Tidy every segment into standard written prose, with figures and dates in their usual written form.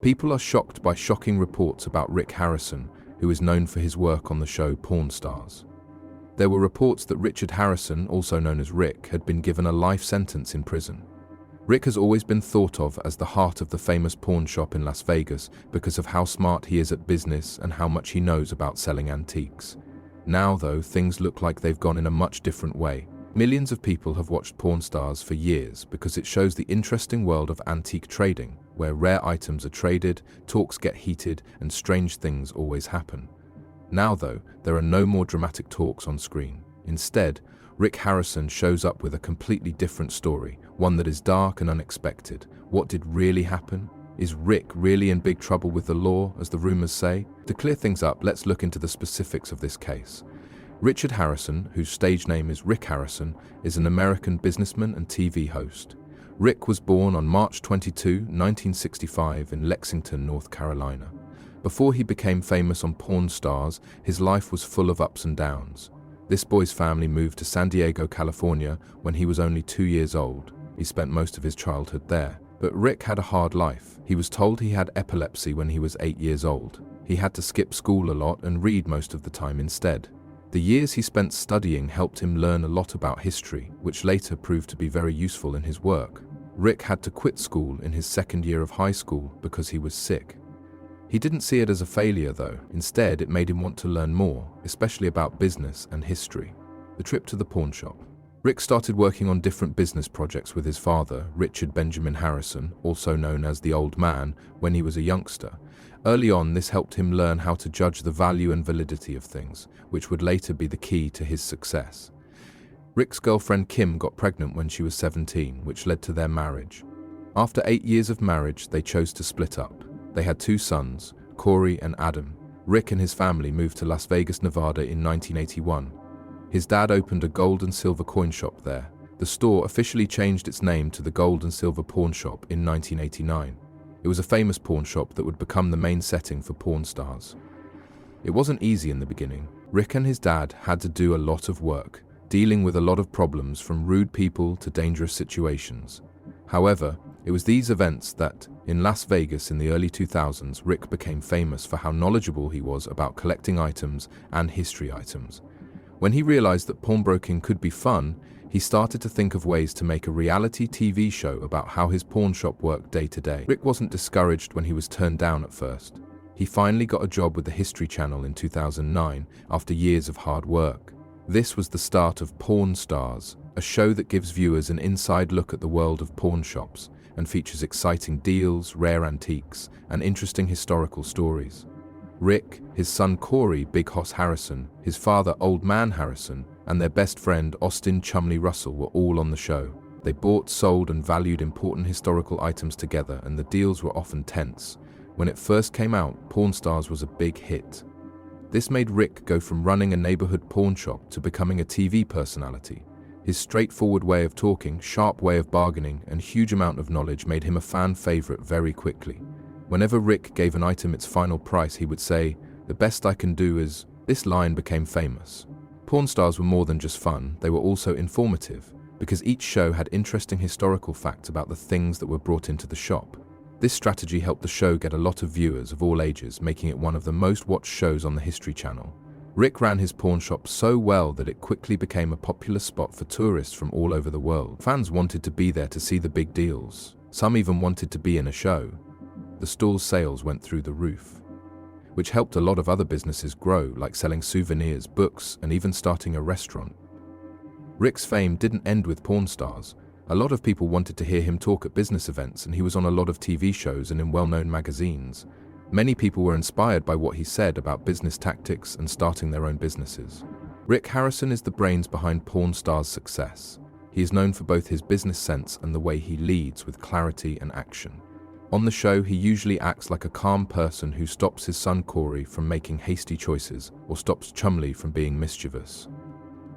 People are shocked by shocking reports about Rick Harrison, who is known for his work on the show Pawn Stars. There were reports that Richard Harrison, also known as Rick, had been given a life sentence in prison. Rick has always been thought of as the heart of the famous pawn shop in Las Vegas because of how smart he is at business and how much he knows about selling antiques. Now, though, things look like they've gone in a much different way. Millions of people have watched Pawn Stars for years because it shows the interesting world of antique trading, where rare items are traded, talks get heated, and strange things always happen. Now, though, there are no more dramatic talks on screen. Instead, Rick Harrison shows up with a completely different story, one that is dark and unexpected. What did really happen? Is Rick really in big trouble with the law, as the rumors say? To clear things up, let's look into the specifics of this case. Richard Harrison, whose stage name is Rick Harrison, is an American businessman and TV host. Rick was born on March 22, 1965 in Lexington, North Carolina. Before he became famous on Pawn Stars, his life was full of ups and downs. This boy's family moved to San Diego, California when he was only 2 years old. He spent most of his childhood there. But Rick had a hard life. He was told he had epilepsy when he was 8 years old. He had to skip school a lot and read most of the time instead. The years he spent studying helped him learn a lot about history, which later proved to be very useful in his work. Rick had to quit school in his second year of high school because he was sick. He didn't see it as a failure, though. Instead, it made him want to learn more, especially about business and history. The trip to the pawn shop. Rick started working on different business projects with his father, Richard Benjamin Harrison, also known as the Old Man, when he was a youngster. Early on, this helped him learn how to judge the value and validity of things, which would later be the key to his success. Rick's girlfriend Kim got pregnant when she was 17, which led to their marriage. After 8 years of marriage, they chose to split up. They had 2 sons, Corey and Adam. Rick and his family moved to Las Vegas, Nevada in 1981. His dad opened a gold and silver coin shop there. The store officially changed its name to the Gold and Silver Pawn Shop in 1989. It was a famous pawn shop that would become the main setting for Pawn Stars. It wasn't easy in the beginning. Rick and his dad had to do a lot of work, dealing with a lot of problems from rude people to dangerous situations. However, it was these events that, in Las Vegas in the early 2000s, Rick became famous for how knowledgeable he was about collecting items and history items. When he realized that pawnbroking could be fun, he started to think of ways to make a reality TV show about how his pawn shop worked day to day. Rick wasn't discouraged when he was turned down at first. He finally got a job with the History Channel in 2009 after years of hard work. This was the start of Pawn Stars, a show that gives viewers an inside look at the world of pawn shops and features exciting deals, rare antiques, and interesting historical stories. Rick, his son Corey Big Hoss Harrison, his father Old Man Harrison, and their best friend Austin Chumley Russell were all on the show. They bought, sold, and valued important historical items together, and the deals were often tense. When it first came out, Pawn Stars was a big hit. This made Rick go from running a neighborhood pawn shop to becoming a TV personality. His straightforward way of talking, sharp way of bargaining, and huge amount of knowledge made him a fan favorite very quickly. Whenever Rick gave an item its final price, he would say, "The best I can do is..." This line became famous. Pawn Stars were more than just fun, they were also informative, because each show had interesting historical facts about the things that were brought into the shop. This strategy helped the show get a lot of viewers of all ages, making it one of the most watched shows on the History Channel. Rick ran his pawn shop so well that it quickly became a popular spot for tourists from all over the world. Fans wanted to be there to see the big deals. Some even wanted to be in a show. The store's sales went through the roof, which helped a lot of other businesses grow, like selling souvenirs, books, and even starting a restaurant. Rick's fame didn't end with Pawn Stars. A lot of people wanted to hear him talk at business events, and he was on a lot of TV shows and in well-known magazines. Many people were inspired by what he said about business tactics and starting their own businesses. Rick Harrison is the brains behind Pawn Stars' success. He is known for both his business sense and the way he leads with clarity and action. On the show, he usually acts like a calm person who stops his son Corey from making hasty choices or stops Chumley from being mischievous.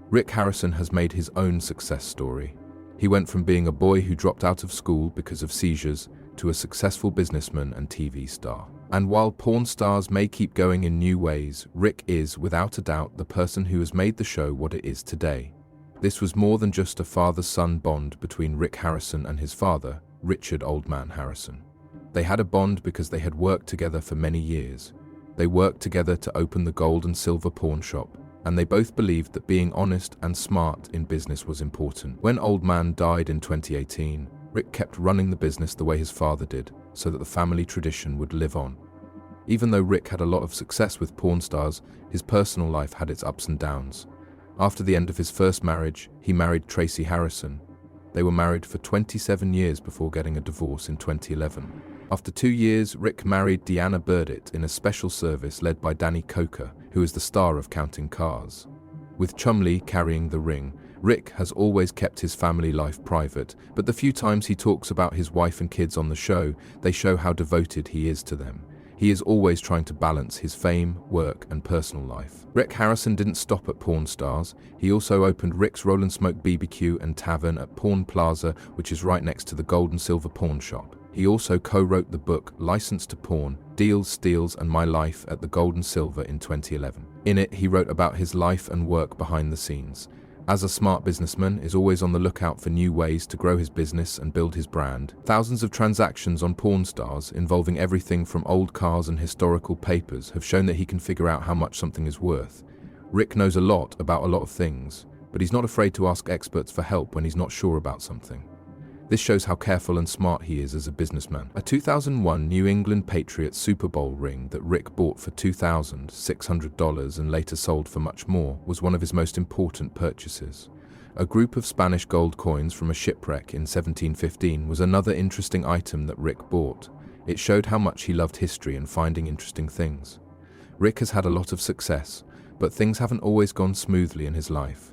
Rick Harrison has made his own success story. He went from being a boy who dropped out of school because of seizures to a successful businessman and TV star. And while Pawn Stars may keep going in new ways, Rick is, without a doubt, the person who has made the show what it is today. This was more than just a father-son bond between Rick Harrison and his father, Richard Old Man Harrison. They had a bond because they had worked together for many years. They worked together to open the gold and silver pawn shop, and they both believed that being honest and smart in business was important. When Old Man died in 2018, Rick kept running the business the way his father did, so that the family tradition would live on. Even though Rick had a lot of success with Pawn Stars, his personal life had its ups and downs. After the end of his first marriage, he married Tracy Harrison. They were married for 27 years before getting a divorce in 2011. After 2 years, Rick married Deanna Burdett in a special service led by Danny Coker, who is the star of Counting Cars. With Chumlee carrying the ring, Rick has always kept his family life private, but the few times he talks about his wife and kids on the show, they show how devoted he is to them. He is always trying to balance his fame, work, and personal life. Rick Harrison didn't stop at Pawn Stars. He also opened Rick's Roll and Smoke BBQ and Tavern at Pawn Plaza, which is right next to the Gold and Silver Pawn Shop. He also co-wrote the book License to Pawn, Deals, Steals, and My Life at the Gold and Silver in 2011. In it, he wrote about his life and work behind the scenes. As a smart businessman is always on the lookout for new ways to grow his business and build his brand. Thousands of transactions on Pawn Stars involving everything from old cars and historical papers have shown that he can figure out how much something is worth. Rick knows a lot about a lot of things, but he's not afraid to ask experts for help when he's not sure about something. This shows how careful and smart he is as a businessman. A 2001 New England Patriots Super Bowl ring that Rick bought for $2,600 and later sold for much more was one of his most important purchases. A group of Spanish gold coins from a shipwreck in 1715 was another interesting item that Rick bought. It showed how much he loved history and finding interesting things. Rick has had a lot of success, but things haven't always gone smoothly in his life.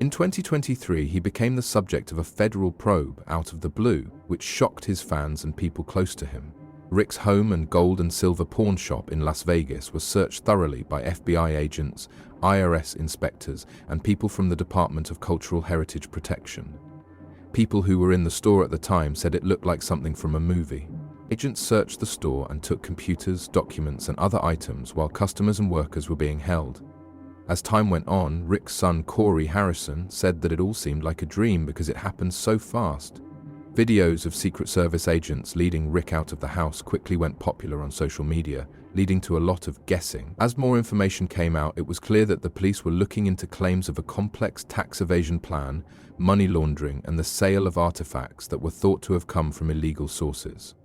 In 2023, he became the subject of a federal probe out of the blue, which shocked his fans and people close to him. Rick's home and gold and silver pawn shop in Las Vegas was searched thoroughly by FBI agents, IRS inspectors, and people from the Department of Cultural Heritage Protection. People who were in the store at the time said it looked like something from a movie. Agents searched the store and took computers, documents, and other items while customers and workers were being held. As time went on, Rick's son Corey Harrison said that it all seemed like a dream because it happened so fast. Videos of Secret Service agents leading Rick out of the house quickly went popular on social media, leading to a lot of guessing. As more information came out, it was clear that the police were looking into claims of a complex tax evasion plan, money laundering, and the sale of artifacts that were thought to have come from illegal sources.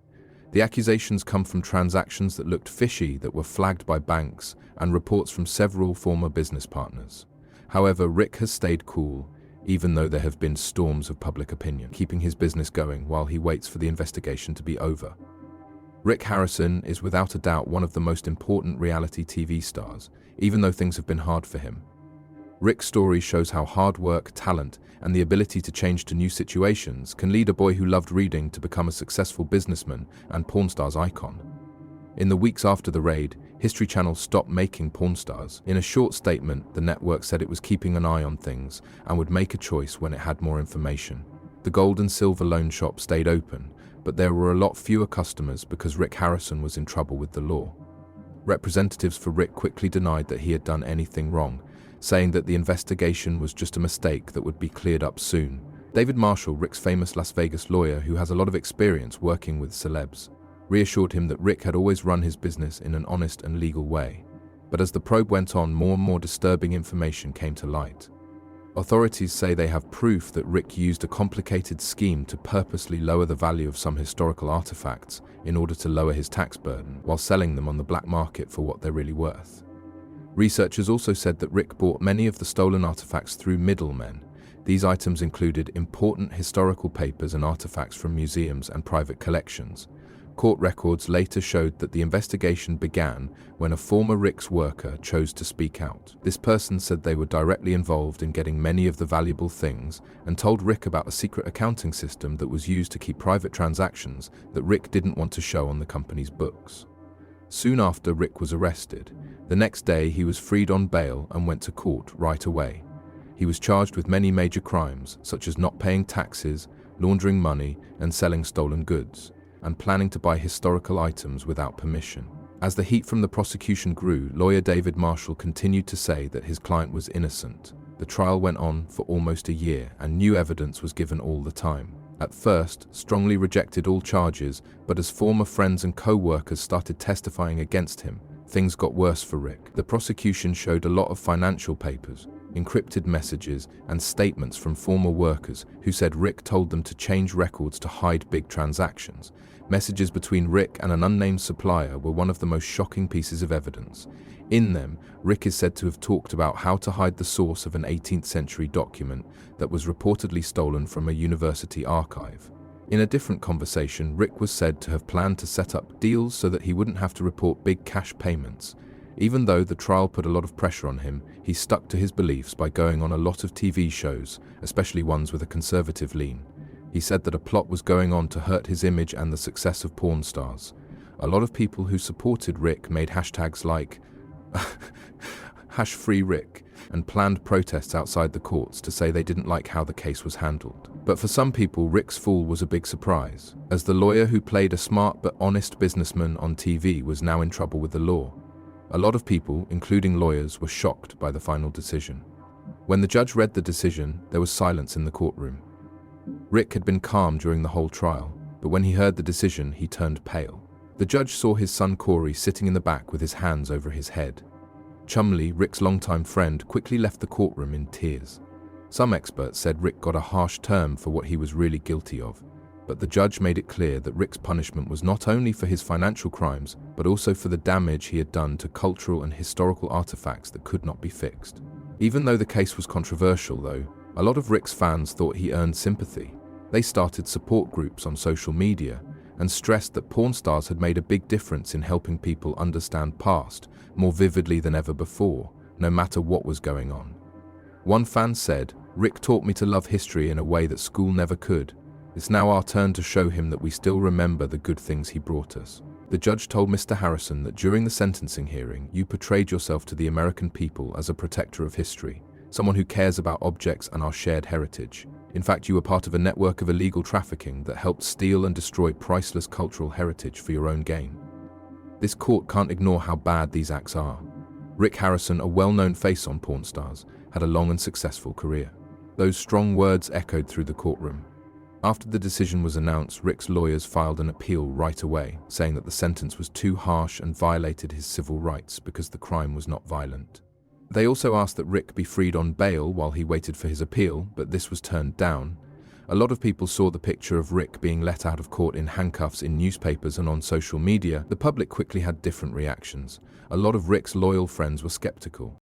The accusations come from transactions that looked fishy that were flagged by banks and reports from several former business partners. However, Rick has stayed cool, even though there have been storms of public opinion, keeping his business going while he waits for the investigation to be over. Rick Harrison is without a doubt one of the most important reality TV stars, even though things have been hard for him. Rick's story shows how hard work, talent, and the ability to change to new situations can lead a boy who loved reading to become a successful businessman and Pawn Stars icon. In the weeks after the raid, History Channel stopped making Pawn Stars. In a short statement, the network said it was keeping an eye on things and would make a choice when it had more information. The gold and silver loan shop stayed open, but there were a lot fewer customers because Rick Harrison was in trouble with the law. Representatives for Rick quickly denied that he had done anything wrong, saying that the investigation was just a mistake that would be cleared up soon. David Marshall, Rick's famous Las Vegas lawyer who has a lot of experience working with celebs, reassured him that Rick had always run his business in an honest and legal way. But as the probe went on, more and more disturbing information came to light. Authorities say they have proof that Rick used a complicated scheme to purposely lower the value of some historical artifacts in order to lower his tax burden, while selling them on the black market for what they're really worth. Researchers also said that Rick bought many of the stolen artifacts through middlemen. These items included important historical papers and artifacts from museums and private collections. Court records later showed that the investigation began when a former Rick's worker chose to speak out. This person said they were directly involved in getting many of the valuable things and told Rick about a secret accounting system that was used to keep private transactions that Rick didn't want to show on the company's books. Soon after, Rick was arrested. The next day, he was freed on bail and went to court right away. He was charged with many major crimes, such as not paying taxes, laundering money, and selling stolen goods, and planning to buy historical items without permission. As the heat from the prosecution grew, lawyer David Marshall continued to say that his client was innocent. The trial went on for almost a year, and new evidence was given all the time. at first strongly rejected all charges, but as former friends and co-workers started testifying against him, things got worse for Rick. The prosecution showed a lot of financial papers, encrypted messages, and statements from former workers who said Rick told them to change records to hide big transactions. Messages between Rick and an unnamed supplier were one of the most shocking pieces of evidence. In them, Rick is said to have talked about how to hide the source of an 18th century document that was reportedly stolen from a university archive. In a different conversation, Rick was said to have planned to set up deals so that he wouldn't have to report big cash payments. Even though the trial put a lot of pressure on him, he stuck to his beliefs by going on a lot of TV shows, especially ones with a conservative lean. He said that a plot was going on to hurt his image and the success of porn stars. A lot of people who supported Rick made hashtags like #FreeRick and planned protests outside the courts to say they didn't like how the case was handled. But for some people, Rick's fall was a big surprise, as the lawyer who played a smart but honest businessman on TV was now in trouble with the law. A lot of people, including lawyers, were shocked by the final decision. When the judge read the decision, there was silence in the courtroom. Rick had been calm during the whole trial, but when he heard the decision, he turned pale. The judge saw his son Corey sitting in the back with his hands over his head. Chumley, Rick's longtime friend, quickly left the courtroom in tears. Some experts said Rick got a harsh term for what he was really guilty of, but the judge made it clear that Rick's punishment was not only for his financial crimes, but also for the damage he had done to cultural and historical artifacts that could not be fixed. Even though the case was controversial, though, a lot of Rick's fans thought he earned sympathy. They started support groups on social media and stressed that porn stars had made a big difference in helping people understand past more vividly than ever before, no matter what was going on. One fan said, "Rick taught me to love history in a way that school never could. It's now our turn to show him that we still remember the good things he brought us." The judge told Mr. Harrison that during the sentencing hearing, you portrayed yourself to the American people as a protector of history, someone who cares about objects and our shared heritage. In fact, you were part of a network of illegal trafficking that helped steal and destroy priceless cultural heritage for your own gain. This court can't ignore how bad these acts are. Rick Harrison, a well-known face on Porn Stars, had a long and successful career. Those strong words echoed through the courtroom. After the decision was announced, Rick's lawyers filed an appeal right away, saying that the sentence was too harsh and violated his civil rights because the crime was not violent. They also asked that Rick be freed on bail while he waited for his appeal, but this was turned down. A lot of people saw the picture of Rick being let out of court in handcuffs in newspapers and on social media. The public quickly had different reactions. A lot of Rick's loyal friends were skeptical.